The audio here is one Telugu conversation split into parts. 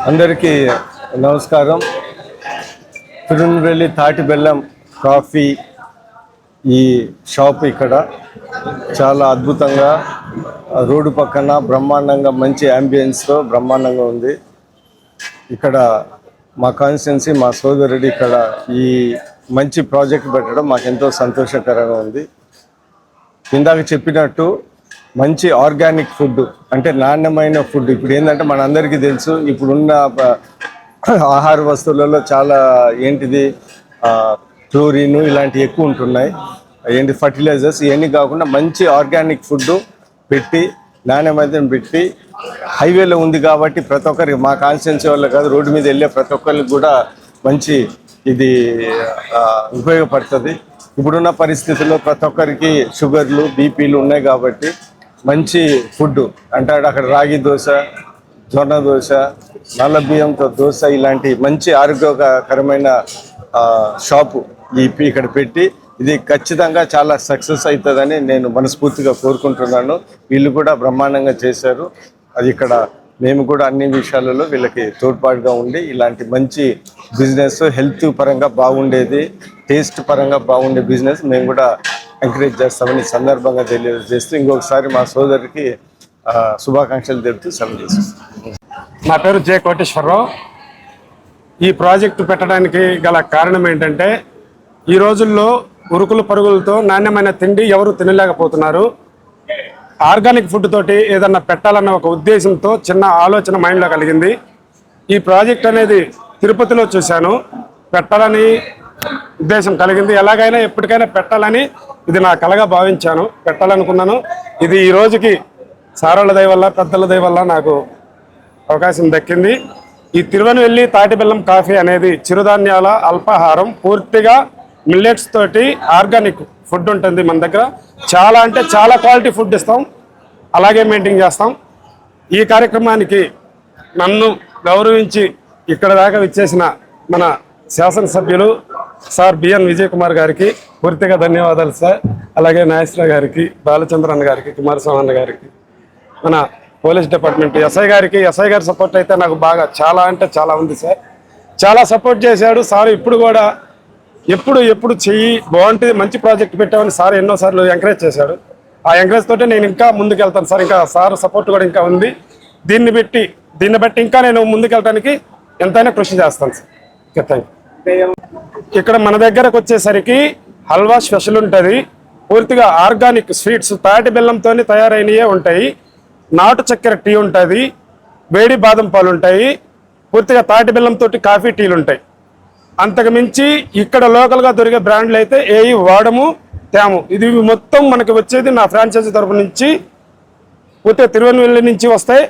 అందరికీ నమస్కారం. తిరునెల్వేలి తాటి బెల్లం కాఫీ ఈ షాప్ ఇక్కడ చాలా అద్భుతంగా రోడ్డు పక్కన బ్రహ్మాండంగా మంచి యాంబియన్స్తో బ్రహ్మాండంగా ఉంది. ఇక్కడ మా కాన్స్టిట్యున్సీ మా సోదరుడు ఇక్కడ ఈ మంచి ప్రాజెక్ట్ పెట్టడం మాకు ఎంతో సంతోషకరంగా ఉంది. ఇందాక చెప్పినట్టు మంచి ఆర్గానిక్ ఫుడ్ అంటే నాణ్యమైన ఫుడ్. ఇప్పుడు ఏంటంటే మనందరికీ తెలుసు, ఇప్పుడున్న ఆహార వస్తువులలో చాలా క్లోరిన్ ఇలాంటివి ఎక్కువ ఉంటున్నాయి, ఫర్టిలైజర్స్. ఇవన్నీ కాకుండా మంచి ఆర్గానిక్ ఫుడ్ పెట్టి నాణ్యమైన పెట్టి హైవేలో ఉంది కాబట్టి ప్రతి ఒక్కరికి, మా కాన్స్టిట్యున్సీ వాళ్ళు కాదు, రోడ్డు మీద వెళ్ళే ప్రతి ఒక్కరికి కూడా మంచి ఇది ఉపయోగపడుతుంది. ఇప్పుడున్న పరిస్థితుల్లో ప్రతి ఒక్కరికి షుగర్లు బీపీలు ఉన్నాయి కాబట్టి మంచి ఫుడ్ అంటే అక్కడ రాగి దోశ, జొన్న దోశ, నల్ల బియ్యంతో దోశ ఇలాంటి మంచి ఆరోగ్యకరమైన షాపు ఇక్కడ పెట్టి ఇది ఖచ్చితంగా చాలా సక్సెస్ అవుతుందని నేను మనస్ఫూర్తిగా కోరుకుంటున్నాను. వీళ్ళు కూడా బ్రహ్మాండంగా చేశారు. అది ఇక్కడ మేము కూడా అన్ని విషయాలలో వీళ్ళకి తోడ్పాటుగా ఉండి ఇలాంటి మంచి బిజినెస్, హెల్త్ పరంగా బాగుండేది, టేస్ట్ పరంగా బాగుండే బిజినెస్ మేము కూడా ఎంకరేజ్ చేస్తామని సందర్భంగా తెలియజేస్తూ ఇంకొకసారి మా సోదరికి శుభాకాంక్షలు తెలుపుతూ సెలవు చేస్తాం. నా పేరు జె కోటేశ్వరరావు. ఈ ప్రాజెక్టు పెట్టడానికి గల కారణం ఏంటంటే, ఈ రోజుల్లో ఉరుకులు పరుగులతో నాణ్యమైన తిండి ఎవరు తినలేకపోతున్నారు. ఆర్గానిక్ ఫుడ్ తోటి ఏదన్నా పెట్టాలన్న ఒక ఉద్దేశంతో చిన్న ఆలోచన మైండ్లో కలిగింది. ఈ ప్రాజెక్ట్ అనేది తిరుపతిలో చూశాను, పెట్టాలని ఉద్దేశం కలిగింది. ఎలాగైనా ఎప్పటికైనా పెట్టాలని ఇది నా కలగా భావించాను, పెట్టాలనుకున్నాను. ఇది ఈ రోజుకి సారోళ్ళ దయ వల్ల, పెద్దల దయ వల్ల నాకు అవకాశం దక్కింది. ఈ తిరువెన్వెల్లి తాటి బెల్లం కాఫీ అనేది చిరుధాన్యాల అల్పాహారం, పూర్తిగా మిల్లెట్స్ తోటి ఆర్గానిక్ ఫుడ్ ఉంటుంది మన దగ్గర. చాలా అంటే చాలా క్వాలిటీ ఫుడ్ ఇస్తాం, అలాగే మెయింటైన్ చేస్తాం. ఈ కార్యక్రమానికి నన్ను గౌరవించి ఇక్కడ దాకా విచ్చేసిన మన శాసనసభ్యులు సార్ బిఎన్ విజయ్ కుమార్ గారికి పూర్తిగా ధన్యవాదాలు సార్. అలాగే నాగేశ్వర గారికి, బాలచంద్రన్ గారికి, కుమారస్వామి గారికి, మన పోలీస్ డిపార్ట్మెంట్ ఎస్ఐ గారికి. ఎస్ఐ గారి సపోర్ట్ అయితే నాకు బాగా చాలా అంటే చాలా ఉంది సార్. చాలా సపోర్ట్ చేశాడు సార్. ఇప్పుడు కూడా ఎప్పుడు చెయ్యి బాగుంటుంది, మంచి ప్రాజెక్ట్ పెట్టామని సార్ ఎన్నోసార్లు ఎంకరేజ్ చేశాడు. ఆ ఎంకరేజ్ తోటే నేను ఇంకా ముందుకు వెళ్తాను సార్. ఇంకా సార్ సపోర్ట్ కూడా ఇంకా ఉంది. దీన్ని బట్టి ఇంకా నేను ముందుకెళ్ళడానికి ఎంతైనా కృషి చేస్తాను సార్. Okay, thank you. ఇక్కడ మన దగ్గరకు వచ్చేసరికి హల్వా స్పెషల్ ఉంటుంది. పూర్తిగా ఆర్గానిక్ స్వీట్స్ తాటి బెల్లంతో తయారైనవే ఉంటాయి. నాటు చక్కెర టీ ఉంటుంది, వేడి బాదం పాలు ఉంటాయి, పూర్తిగా తాటి బెల్లంతో కాఫీ టీలు ఉంటాయి. అంతకు మించి ఇక్కడ లోకల్గా దొరికే బ్రాండ్లు అయితే ఏవి వాడము తేము. ఇది మొత్తం మనకి వచ్చేది నా ఫ్రాంచైజీ తరపు నుంచి, పూర్తిగా తిరువెన్వెల్లి నుంచి వస్తాయి.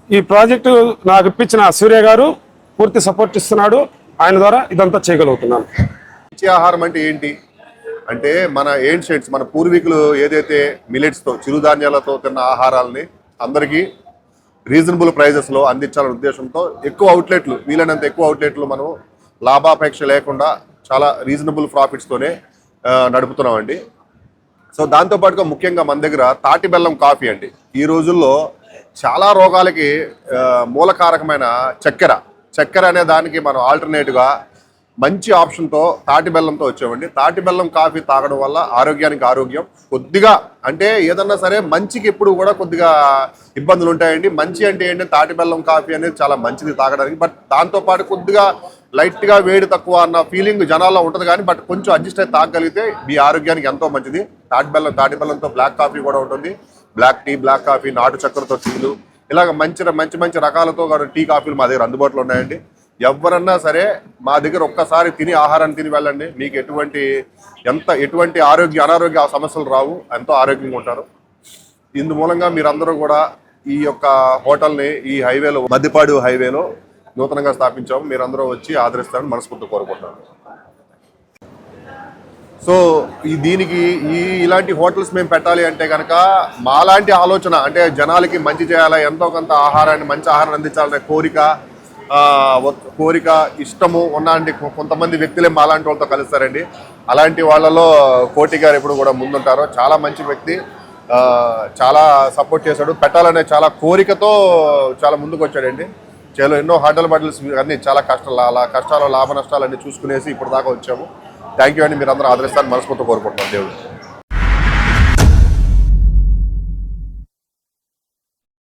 ఈ ప్రాజెక్టు నాకు ఇప్పించిన సూర్య గారు పూర్తి సపోర్ట్ ఇస్తున్నాడు. ఆయన ద్వారా ఇదంతా చేయగలుగుతున్నాను. మంచి ఆహారం అంటే ఏంటి అంటే, మన ఏన్షియంట్స్, మన పూర్వీకులు ఏదైతే మిలెట్స్తో, చిరుధాన్యాలతో తిన్న ఆహారాలని అందరికీ రీజనబుల్ ప్రైజెస్లో అందించాలనే ఉద్దేశంతో ఎక్కువ అవుట్లెట్లు, వీలైనంత ఎక్కువ అవుట్లెట్లు మనం లాభాపేక్ష లేకుండా చాలా రీజనబుల్ ప్రాఫిట్స్తోనే నడుపుతున్నామండి. సో దాంతోపాటుగా ముఖ్యంగా మన దగ్గర తాటి బెల్లం కాఫీ అండి. ఈ రోజుల్లో చాలా రోగాలకి మూలకారకమైన చక్కెర అనే దానికి మనం ఆల్టర్నేట్గా మంచి ఆప్షన్తో తాటి బెల్లంతో వచ్చామండి. తాటి బెల్లం కాఫీ తాగడం వల్ల ఆరోగ్యానికి ఆరోగ్యం. కొద్దిగా అంటే ఏదన్నా సరే మంచికి ఎప్పుడు కూడా కొద్దిగా ఇబ్బందులు ఉంటాయండి. మంచి అంటే ఏంటంటే తాటి బెల్లం కాఫీ అనేది చాలా మంచిది తాగడానికి. బట్ దాంతోపాటు కొద్దిగా లైట్గా వేడి తక్కువ అన్న ఫీలింగ్ జనాల్లో ఉంటుంది కానీ, బట్ కొంచెం అడ్జస్ట్ అయితే తాగగలిగితే మీ ఆరోగ్యానికి ఎంతో మంచిది. తాటి బెల్లంతో బ్లాక్ కాఫీ కూడా ఉంటుంది, బ్లాక్ టీ, బ్లాక్ కాఫీ, నాటు చక్కెరతో టీలు, ఇలాగ మంచి రకాలతో టీ కాఫీలు మా దగ్గర అందుబాటులో ఉన్నాయండి. ఎవరన్నా సరే మా దగ్గర ఒక్కసారి ఆహారాన్ని తిని వెళ్ళండి. మీకు ఎటువంటి అనారోగ్య సమస్యలు రావు, ఎంతో ఆరోగ్యంగా ఉంటారు. ఇందు మూలంగా మీరందరూ కూడా ఈ యొక్క హోటల్ని ఈ హైవేలో, మద్దిపాడు హైవేలో నూతనంగా స్థాపించాము. మీరందరూ వచ్చి ఆదరిస్తారని మనస్ఫూర్తిగా కోరుకుంటున్నాను. సో దీనికి ఇలాంటి హోటల్స్ మేము పెట్టాలి అంటే కనుక మాలాంటి ఆలోచన, అంటే జనాలకి మంచి చేయాలా, ఎంతో కొంత మంచి ఆహారాన్ని అందించాలనే కోరిక ఇష్టము ఉన్నాండి. కొంతమంది వ్యక్తులే మాలాంటి వాళ్ళతో కలుస్తారండి. అలాంటి వాళ్ళలో కోటి గారు ఎప్పుడు కూడా ముందుంటారో. చాలా మంచి వ్యక్తి, చాలా సపోర్ట్ చేశాడు. పెట్టాలనే చాలా కోరికతో చాలా ముందుకు వచ్చాడండి. చేలో ఎన్నో హర్డల్ బడ్డల్స్ అన్ని చాలా కష్టాలు అలా కష్టాలు లాభ నష్టాలు అన్ని చూసుకునేసి ఇప్పుడు దాకా వచ్చాము. థ్యాంక్ యూ అండి, మీరు అందరూ ఆదరిస్తారని మనస్ఫూర్తిగా కోరుకుంటున్నాను దేవుడు.